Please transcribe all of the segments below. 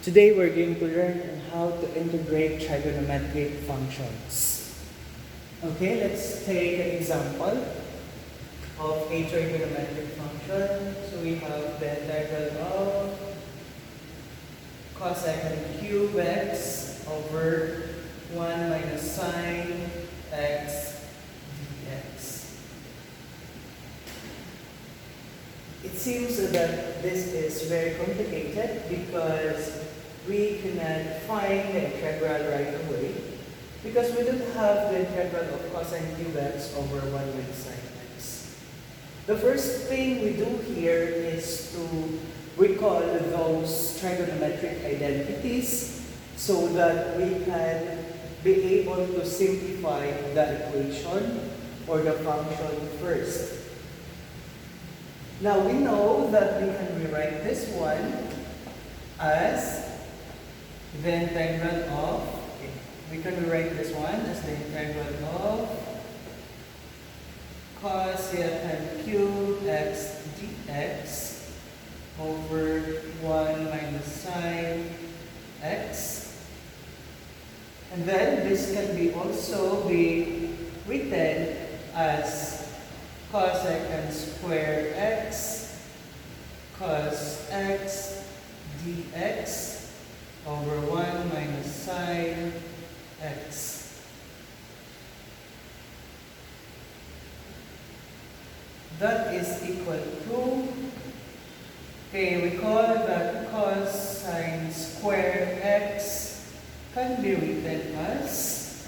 Today we're going to learn on how to integrate trigonometric functions. Okay, let's take an example of a trigonometric function. So we have the integral of cosecant cube x over 1 minus sine x dx. It seems that this is very complicated because we cannot find the integral right away because we don't have the integral of cosine cube x over 1 minus sine x. The first thing we do here is to recall those trigonometric identities so that we can be able to simplify the equation or the function first. Now we know that we can rewrite this one as the integral of, we can rewrite this one as the integral of cosecant cube x dx over 1 minus sine x. And then this can be also be written as cosecant square x cos x dx over 1 minus sine x. That is equal to, recall that cosine square x can be written as,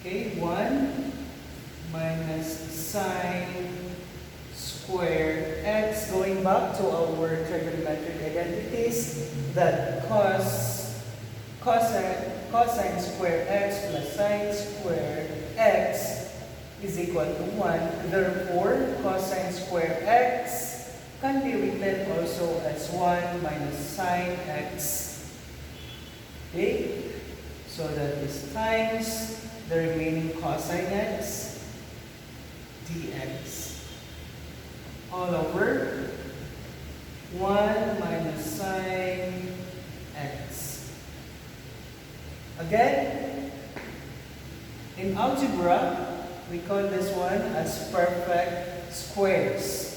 1 minus sine square x, going back to our trigonometric identities, that cosine square x plus sine square x is equal to 1. Therefore, cosine square x can be written also as 1 minus sine x. Okay? So that is times the remaining cosine x dx all over 1 minus sine x. Again, in algebra, we call this one as perfect squares.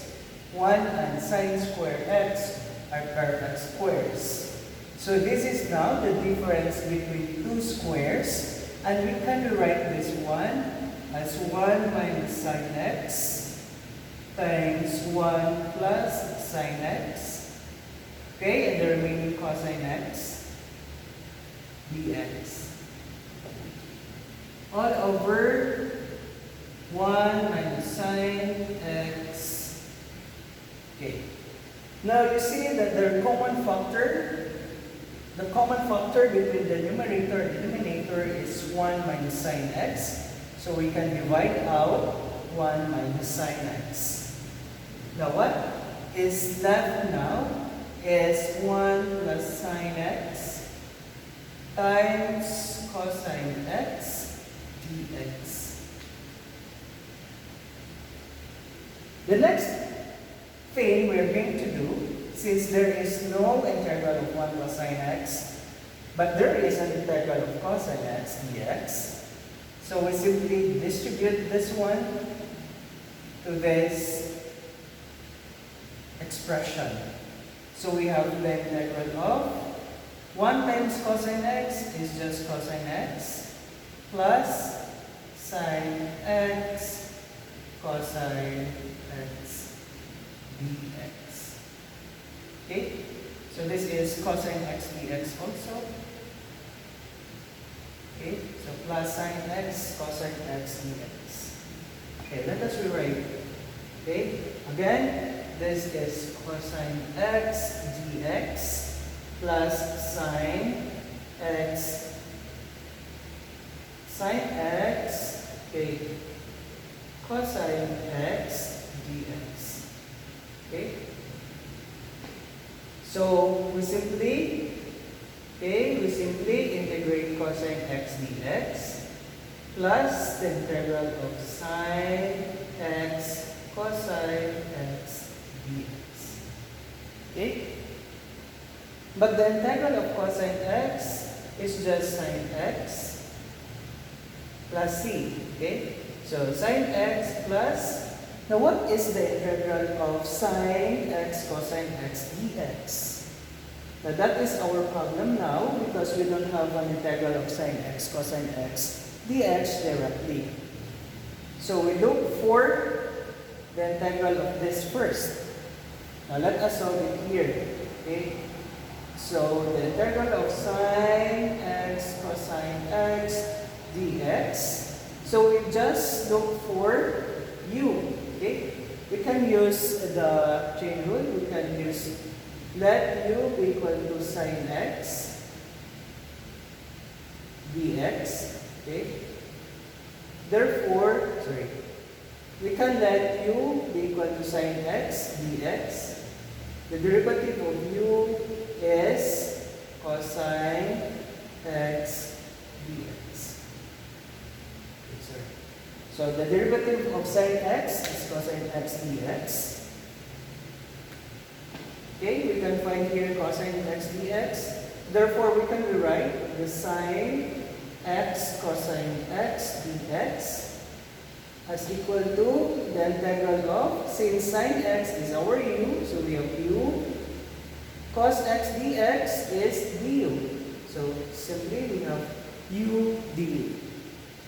1 and sine square x are perfect squares. So this is now the difference between two squares, and we can rewrite this one as 1 minus sine x times 1 plus sine x, and the remaining cosine x dx all over 1 minus sine x. Now you see that the common factor between the numerator and denominator is 1 minus sine x. So we can divide out 1 minus sine x. Now what is left now is 1 plus sine x times cosine x dx. The next thing we're going to do, since there is no integral of 1 plus sine x, but there is an integral of cosine x dx, so we simply distribute this one to this expression. So we have the integral of 1 times cosine x is just cosine x plus sine x cosine x dx. So this is cosine x dx also. So plus sine x cosine x dx. Let us rewrite. Again, this is cosine x dx plus sine x cosine x dx. So we simply integrate cosine x dx plus the integral of sine x cosine x dx. Okay? But the integral of cosine x is just sine x plus c. Okay? So sine x plus, now what is the integral of sine x cosine x dx? Now that is our problem now because we don't have an integral of sine x cosine x dx directly. So we look for the integral of this first. Now let us solve it here. Okay? So the integral of sine x cosine x dx. So we just look for u. Okay? We can use the chain rule. We can use let u be equal to sine x dx. Okay? Therefore, we can let u be equal to sine x dx. The derivative of u is cosine x dx. Okay, so the derivative of sine x is cosine x dx. Okay, we can find here cosine x dx. Therefore, we can rewrite the sine x cosine x dx as equal to the integral of, since sine x is our u, so we have u, cos x dx is du. So simply we have u du.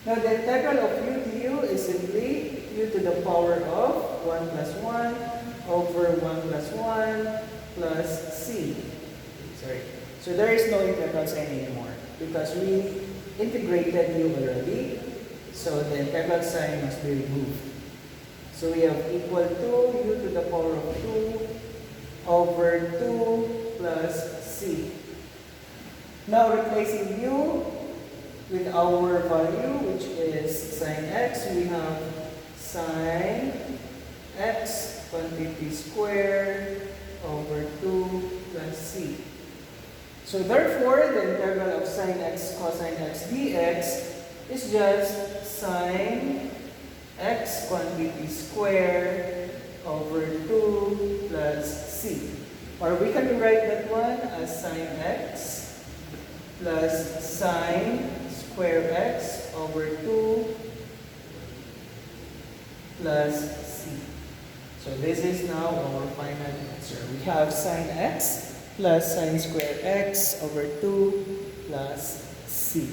Now the integral of u du is simply u to the power of 1 plus 1 over 1 plus 1 plus c. So there is no integral sign anymore because we integrated u already. So the integral sign must be removed. So we have equal to u to the power of 2 over 2 plus c. Now replacing u with our value, which is sine x, we have sine x quantity squared over 2 plus c. So therefore, the integral of sine x cosine x dx is just sine x quantity squared over 2 plus c. Or we can write that one as sine x plus sine square x over 2 plus c. So this is now our final answer. We have sine x plus sine square x over 2 plus c.